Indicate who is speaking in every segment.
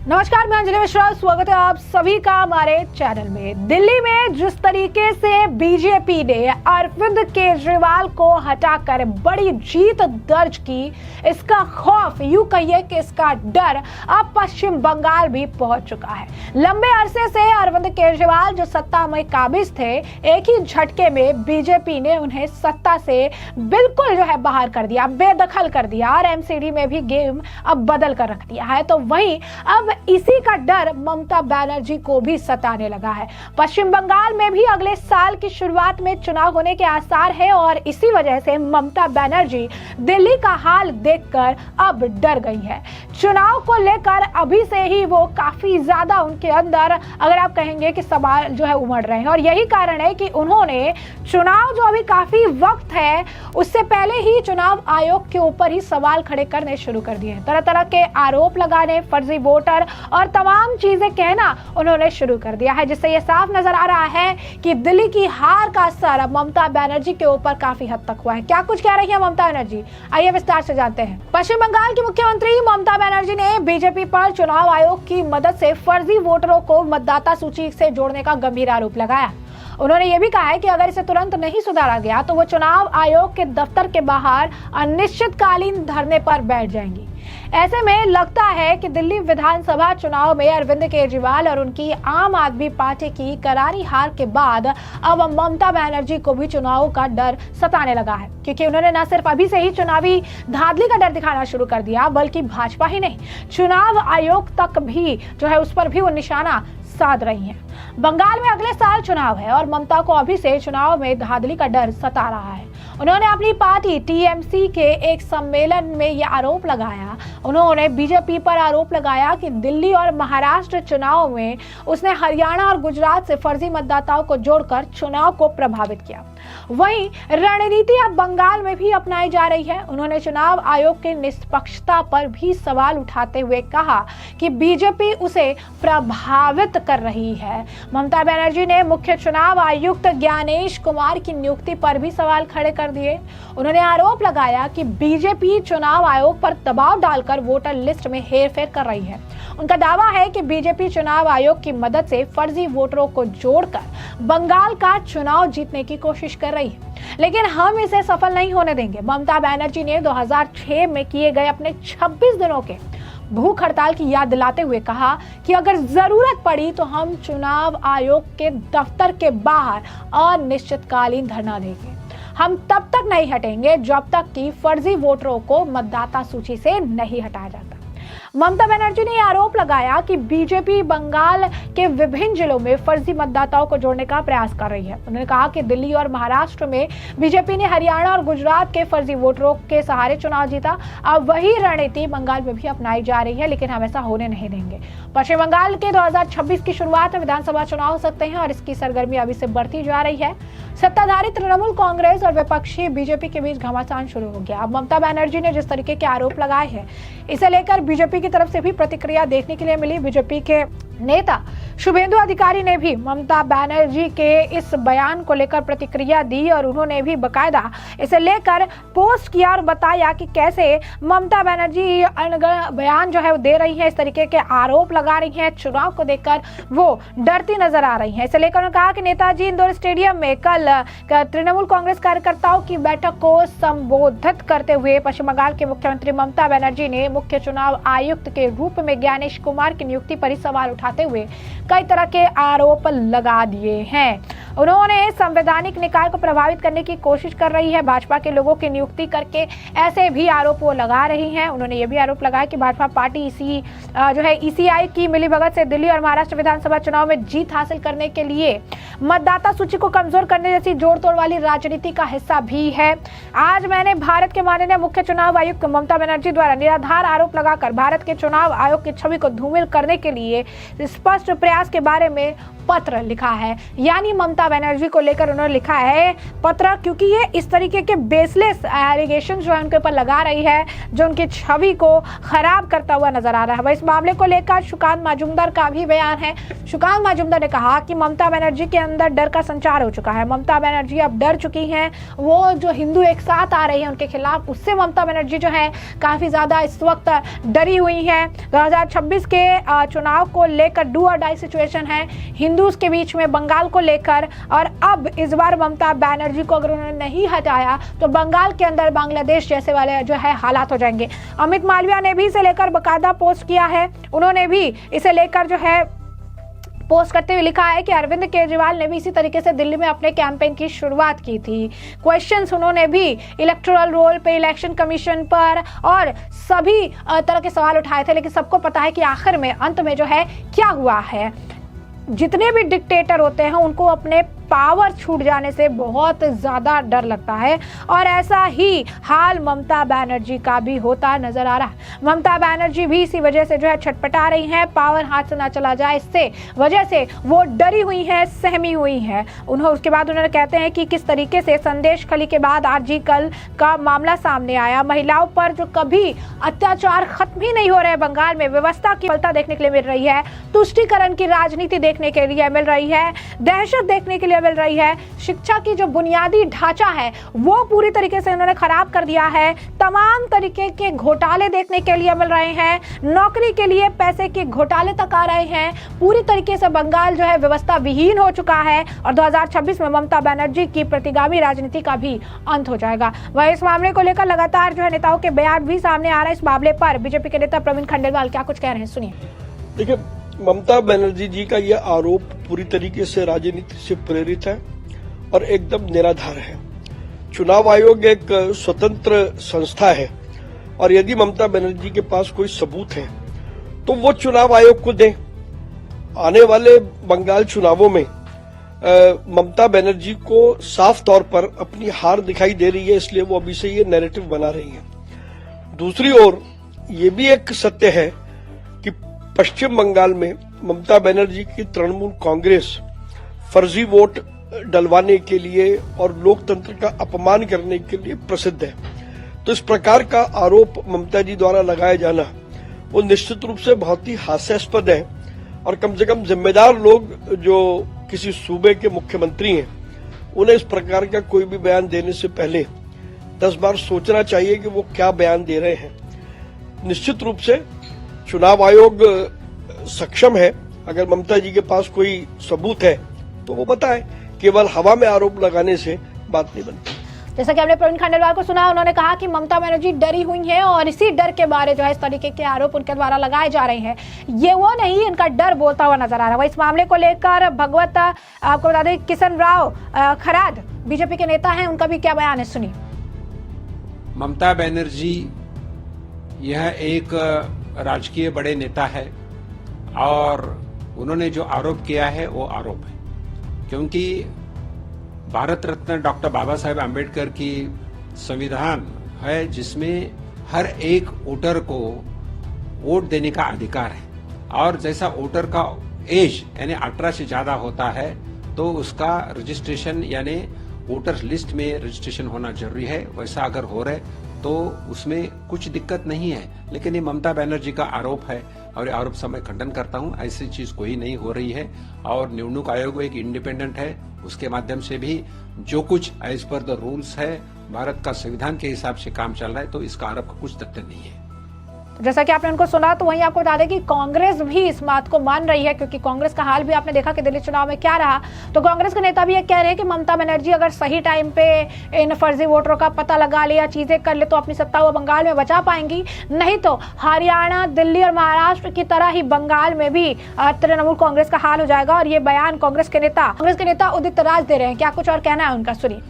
Speaker 1: नमस्कार, मैं अंजलि मिश्रा। स्वागत है आप सभी का हमारे चैनल में। दिल्ली में जिस तरीके से बीजेपी ने अरविंद केजरीवाल को हटाकर बड़ी जीत दर्ज की, इसका खौफ, यूं कहिए कि इसका डर अब पश्चिम बंगाल भी पहुंच चुका है। लंबे अरसे से अरविंद केजरीवाल जो सत्ता में काबिज थे, एक ही झटके में बीजेपी ने उन्हें सत्ता से बिल्कुल बाहर कर दिया, बेदखल कर दिया और एमसीडी में भी गेम अब बदल कर रख दिया है। तो वहीं अब इसी का डर ममता बनर्जी को भी सताने लगा है। पश्चिम बंगाल में भी अगले साल की शुरुआत में चुनाव होने के आसार है और इसी वजह से ममता बनर्जी दिल्ली का हाल देखकर अब डर गई है। चुनाव को लेकर अभी से ही वो काफी ज्यादा उनके अंदर, अगर आप कहेंगे कि सवाल उमड़ रहे हैं और यही कारण है कि उन्होंने चुनाव जो अभी काफी वक्त है उससे पहले ही चुनाव आयोग के ऊपर ही सवाल खड़े करने शुरू कर दिए हैं। तरह तरह के आरोप लगाने, फर्जी वोटर और तमाम चीजें कहना उन्होंने शुरू कर दिया है, जिससे यह साफ नजर आ रहा है कि दिल्ली की हार का असर ममता बनर्जी के ऊपर काफी हद तक हुआ है। क्या कुछ कह रही है ममता बनर्जी, आइए विस्तार से जानते हैं। पश्चिम बंगाल की मुख्यमंत्री ममता बनर्जी ने बीजेपी पर चुनाव आयोग की मदद से फर्जी वोटरों को मतदाता सूची से जोड़ने का गंभीर आरोप लगाया। उन्होंने ये भी कहा है कि अगर इसे तुरंत नहीं सुधारा गया तो वो चुनाव आयोग के दफ्तर के बाहर अनिश्चितकालीन धरने पर बैठ जाएंगी। ऐसे में लगता है कि दिल्ली विधानसभा चुनाव में अरविंद केजरीवाल और उनकी आम आदमी पार्टी की करारी हार के बाद अब ममता बनर्जी को भी चुनाव का डर सताने लगा है, क्योंकि उन्होंने न सिर्फ अभी से ही चुनावी धांधली का डर दिखाना शुरू कर दिया, बल्कि भाजपा ही नहीं, चुनाव आयोग तक भी उस पर भी वो निशाना साध रही हैं। बंगाल में अगले साल चुनाव है और ममता को अभी से चुनाव में धांधली का डर सता रहा है। उन्होंने अपनी पार्टी टीएमसी के एक सम्मेलन में यह आरोप लगाया, उन्होंने बीजेपी पर आरोप लगाया कि दिल्ली और महाराष्ट्र चुनाव में उसने हरियाणा और गुजरात से फर्जी मतदाताओं को जोड़कर चुनाव को प्रभावित किया। वहीं रणनीति अब बंगाल में भी अपनाई जा रही है। उन्होंने चुनाव आयोग की निष्पक्षता पर भी सवाल उठाते हुए कहा कि बीजेपी उसे प्रभावित कर रही है। ममता बनर्जी ने मुख्य चुनाव आयुक्त ज्ञानेश कुमार की नियुक्ति पर भी सवाल खड़े कर दिए। उन्होंने आरोप लगाया कि बीजेपी चुनाव आयोग पर दबाव डालकर वोटर लिस्ट में हेरफेर कर रही है। उनका दावा है कि बीजेपी चुनाव आयोग की मदद से फर्जी वोटरों को जोड़कर बंगाल का चुनाव जीतने की कोशिश कर रही है, लेकिन हम इसे सफल नहीं होने देंगे। ममता बनर्जी ने 2006 में किए गए अपने 26 दिनों के भूख हड़ताल की याद दिलाते हुए कहा कि अगर जरूरत पड़ी तो हम चुनाव आयोग के दफ्तर के बाहर अनिश्चितकालीन धरना देंगे। हम तब तक नहीं हटेंगे जब तक कि फर्जी वोटरों को मतदाता सूची से नहीं हटाया जाता। ममता बनर्जी ने आरोप लगाया कि बीजेपी बंगाल के विभिन्न जिलों में फर्जी मतदाताओं को जोड़ने का प्रयास कर रही है। उन्होंने कहा कि दिल्ली और महाराष्ट्र में बीजेपी ने हरियाणा और गुजरात के फर्जी वोटरों के सहारे चुनाव जीता। अब वही रणनीति बंगाल में भी अपनाई जा रही है, लेकिन हम ऐसा होने नहीं देंगे। पश्चिम बंगाल के 2026 की शुरुआत में विधानसभा चुनाव हो सकते हैं और इसकी सरगर्मी अभी से बढ़ती जा रही है। सत्ताधारी तृणमूल कांग्रेस और विपक्षी बीजेपी के बीच घमासान शुरू हो गया। अब ममता बनर्जी ने जिस तरीके के आरोप लगाए हैं, इसे लेकर बीजेपी की तरफ से भी प्रतिक्रिया देखने के लिए मिली। बीजेपी के नेता शुभेंदु अधिकारी ने भी ममता बनर्जी के इस बयान को लेकर प्रतिक्रिया दी और उन्होंने भी बकायदा इसे लेकर पोस्ट किया और बताया कि कैसे ममता बनर्जी बयान वो दे रही है, इस तरीके के आरोप लगा रही हैं, चुनाव को देखकर वो डरती नजर आ रही हैं। इसे लेकर उन्होंने कहा कि नेताजी इंदौर स्टेडियम में कल तृणमूल कांग्रेस कार्यकर्ताओं की बैठक को संबोधित करते हुए पश्चिम बंगाल के मुख्यमंत्री ममता बनर्जी ने मुख्य चुनाव आयुक्त के रूप में ज्ञानेश कुमार की नियुक्ति पर ही सवाल उठाते हुए कई तरह के आरोप लगा दिए हैं। उन्होंने संवैधानिक निकाय को प्रभावित करने की कोशिश कर रही है, भाजपा के लोगों की नियुक्ति करके ऐसे भी आरोप वो लगा रही हैं। उन्होंने ये भी आरोप लगाया कि भाजपा पार्टी ईसीआई की मिलीभगत से दिल्ली और महाराष्ट्र विधानसभा चुनाव में जीत हासिल करने के लिए मतदाता सूची को कमजोर करने जैसी जोड़ तोड़ वाली राजनीति का हिस्सा भी है। आज मैंने भारत के माननीय मुख्य चुनाव आयुक्त ममता बनर्जी द्वारा निराधार आरोप लगाकर भारत के चुनाव आयोग की छवि को धूमिल करने के लिए स्पष्ट प्रयास के बारे में पत्र लिखा है, यानी ममता बनर्जी को लेकर उन्होंने लिखा है पत्र, क्योंकि ये इस तरीके के बेसलेस एलिगेशन जो है उनके ऊपर लगा रही है, जो उनकी छवि को खराब करता हुआ नजर आ रहा है। वह इस मामले को लेकर सुकांत मजूमदार का भी बयान है। सुकांत मजूमदार ने कहा कि ममता बनर्जी के अंदर डर का संचार हो चुका है। ममता बनर्जी अब डर चुकी हैं। वो जो हिंदू एक साथ आ रही है उनके खिलाफ, उससे ममता बनर्जी जो है काफी ज्यादा इस वक्त डरी हुई है। 2026 के चुनाव को लेकर डू और डाई सिचुएशन है हिंदूज के बीच में बंगाल को लेकर, और अब इस बार ममता बनर्जी को अगर उन्होंने नहीं हटाया तो बंगाल के अंदर बांग्लादेश जैसे वाले जो है हालात हो जाएंगे। अमित मालविया ने भी इसे लेकर बाकायदा पोस्ट किया है। उन्होंने भी इसे लेकर जो है पोस्ट करते हुए लिखा है कि अरविंद केजरीवाल ने भी इसी तरीके से दिल्ली में अपने कैंपेन की शुरुआत की थी। क्वेश्चंस उन्होंने भी इलेक्टोरल रोल पे, इलेक्शन कमीशन पर और सभी तरह के सवाल उठाए थे, लेकिन सबको पता है कि आखिर में अंत में जो है क्या हुआ है। जितने भी डिक्टेटर होते हैं उनको अपने पावर छूट जाने से बहुत ज्यादा डर लगता है, और ऐसा ही हाल ममता बनर्जी का भी होता नजर आ रहा है। ममता बनर्जी भी इसी वजह से जो है छटपटा रही हैं, पावर हाथ से ना चला जाए इससे वजह से वो डरी हुई हैं, सहमी हुई हैं। उसके बाद उन्होंने कहते हैं कि किस तरीके से संदेश खली के बाद आरजी कल का मामला सामने आया। महिलाओं पर जो कभी अत्याचार खत्म ही नहीं हो रहे, बंगाल में व्यवस्था की विफलता देखने के लिए मिल रही है, तुष्टीकरण की राजनीति देखने के लिए मिल रही है, दहशत देखने के लिए मिल रही है, शिक्षा की जो बुनियादी ढांचा है वो पूरी तरीके से उन्होंने खराब कर दिया है, तमाम तरीके के घोटाले देखने के लिए मिल रहे हैं, नौकरी के लिए पैसे के घोटाले तक आ रहे हैं। पूरी तरीके से बंगाल जो है व्यवस्था विहीन हो चुका है, और 2026 में ममता बनर्जी की प्रतिगामी राजनीति का भी अंत हो जाएगा। वह इस मामले को लेकर लगातार जो है नेताओं के बयान भी सामने आ रहे हैं। इस मामले पर बीजेपी के नेता प्रवीण खंडेलवाल क्या कुछ कह रहे हैं, सुनिए।
Speaker 2: देखिए, ममता बनर्जी जी का यह आरोप पूरी तरीके से राजनीति से प्रेरित है और एकदम निराधार है। चुनाव आयोग एक स्वतंत्र संस्था है, और यदि ममता बनर्जी के पास कोई सबूत है तो वो चुनाव आयोग को दें। आने वाले बंगाल चुनावों में ममता बनर्जी को साफ तौर पर अपनी हार दिखाई दे रही है, इसलिए वो अभी से ये नैरेटिव बना रही है। दूसरी ओर ये भी एक सत्य है कि पश्चिम बंगाल में ममता बनर्जी की तृणमूल कांग्रेस फर्जी वोट डलवाने के लिए और लोकतंत्र का अपमान करने के लिए प्रसिद्ध है। तो इस प्रकार का आरोप ममता जी द्वारा लगाया जाना वो निश्चित रूप से बहुत ही हास्यास्पद है, और कम से कम जिम्मेदार लोग जो किसी सूबे के मुख्यमंत्री हैं उन्हें इस प्रकार का कोई भी बयान देने से पहले 10 बार सोचना चाहिए कि वो क्या बयान दे रहे हैं। निश्चित रूप से चुनाव आयोग सक्षम है, अगर ममता जी के पास कोई सबूत है तो वो बताएं। केवल हवा में आरोप लगाने से बात नहीं बनती।
Speaker 1: जैसा कि आपने प्रवीण खंडेलवाल को सुना, उन्होंने कहा कि ममता बनर्जी डरी हुई हैं और इसी डर के बारे जो है इस तरीके के आरोप उनके द्वारा लगाए जा रहे हैं। ये वो नहीं, इनका डर बोलता हुआ नजर आ रहा है। इस मामले को लेकर भगवत आपको बता दें किशन राव खराद बीजेपी के नेता हैं, उनका भी क्या बयान है, सुनिए।
Speaker 3: ममता बनर्जी यह एक राजकीय बड़े नेता है, और उन्होंने जो आरोप किया है वो आरोप है, क्योंकि भारत रत्न डॉक्टर बाबा साहेब आम्बेडकर की संविधान है जिसमें हर एक वोटर को वोट देने का अधिकार है, और जैसा वोटर का एज यानी 18 से ज्यादा होता है तो उसका रजिस्ट्रेशन यानी वोटर लिस्ट में रजिस्ट्रेशन होना जरूरी है। वैसा अगर हो रहा है तो उसमें कुछ दिक्कत नहीं है, लेकिन ये ममता बनर्जी का आरोप है और ये आरोप से मैं खंडन करता हूं। ऐसी चीज कोई नहीं हो रही है, और निवडणूक आयोग एक इंडिपेंडेंट है, उसके माध्यम से भी जो कुछ एज पर द रूल्स है, भारत का संविधान के हिसाब से काम चल रहा है, तो इसका आरोप का कुछ तथ्य नहीं है।
Speaker 1: जैसा कि आपने उनको सुना, तो वहीं आपको बता दें कि कांग्रेस भी इस बात को मान रही है, क्योंकि कांग्रेस का हाल भी आपने देखा कि दिल्ली चुनाव में क्या रहा। तो कांग्रेस के नेता भी ये कह रहे हैं कि ममता बनर्जी अगर सही टाइम पे इन फर्जी वोटरों का पता लगा ले या चीजें कर ले तो अपनी सत्ता वो बंगाल में बचा पाएंगी, नहीं तो हरियाणा, दिल्ली और महाराष्ट्र की तरह ही बंगाल में भी तृणमूल कांग्रेस का हाल हो जाएगा। और ये बयान कांग्रेस के नेता उदित राज दे रहे हैं। क्या कुछ और कहना है उनका, सुनिए।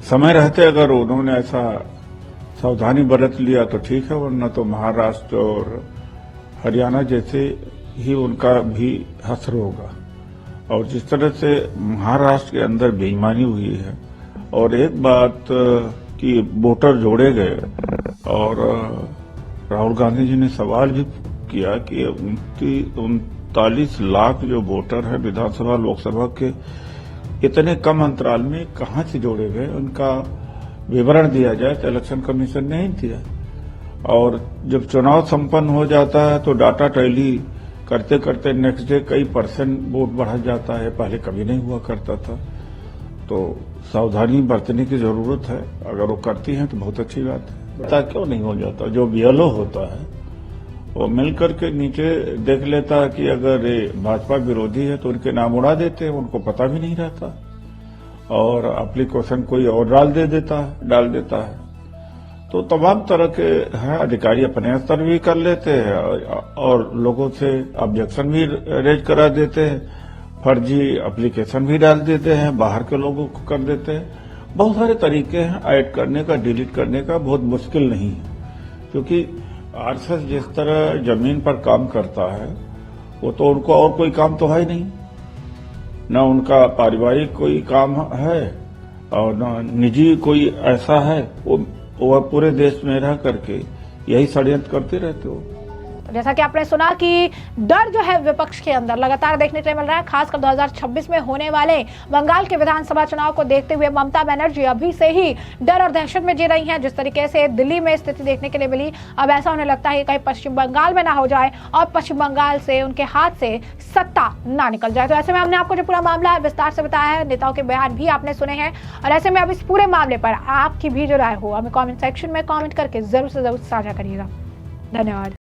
Speaker 4: समय रहते अगर उन्होंने ऐसा सावधानी बरत लिया तो ठीक है, वरना तो महाराष्ट्र और हरियाणा जैसे ही उनका भी हसर होगा। और जिस तरह से महाराष्ट्र के अंदर बेईमानी हुई है, और एक बात कि वोटर जोड़े गए, और राहुल गांधी जी ने सवाल भी किया कि 39 लाख जो वोटर है विधानसभा लोकसभा के, इतने कम अंतराल में कहां से जोड़े गए, उनका विवरण दिया जाए तो इलेक्शन कमीशन ने नहीं दिया। और जब चुनाव संपन्न हो जाता है तो डाटा टैली करते करते नेक्स्ट डे कई परसेंट वोट बढ़ जाता है, पहले कभी नहीं हुआ करता था। तो सावधानी बरतने की जरूरत है, अगर वो करती हैं तो बहुत अच्छी बात है। पता क्यों नहीं हो जाता, जो बीएलओ होता है वो मिलकर के नीचे देख लेता है कि अगर ये भाजपा विरोधी है तो उनके नाम उड़ा देते हैं, उनको पता भी नहीं रहता, और एप्लीकेशन कोई और डाल देता है। तो तमाम तरह के हैं, अधिकारी अपने स्तर भी कर लेते हैं और लोगों से ऑब्जेक्शन भी रेज करा देते हैं, फर्जी एप्लीकेशन भी डाल देते हैं, बाहर के लोगों को कर देते हैं। बहुत सारे तरीके हैं ऐड करने का, डिलीट करने का, बहुत मुश्किल नहीं है। क्योंकि आरएसएस जिस तरह जमीन पर काम करता है वो तो उनको और कोई काम तो है ही नहीं, न उनका पारिवारिक कोई काम है और न निजी कोई ऐसा है। वो पूरे देश में रह करके यही षड्यंत्र करते रहते हो।
Speaker 1: जैसा कि आपने सुना कि डर जो है विपक्ष के अंदर लगातार देखने को मिल रहा है, खासकर 2026 में होने वाले बंगाल के विधानसभा चुनाव को देखते हुए ममता बनर्जी अभी से ही डर और दहशत में जी रही हैं। जिस तरीके से दिल्ली में स्थिति देखने के लिए मिली, अब ऐसा होने लगता है कि कहीं पश्चिम बंगाल में ना हो जाए और पश्चिम बंगाल से उनके हाथ से सत्ता ना निकल जाए। तो ऐसे में हमने आपको जो पूरा मामला है विस्तार से बताया है, नेताओं के बयान भी आपने सुने हैं, और ऐसे में अब इस पूरे मामले पर आपकी भी जो राय हो हमें कॉमेंट सेक्शन में कॉमेंट करके जरूर से जरूर साझा करिएगा। धन्यवाद।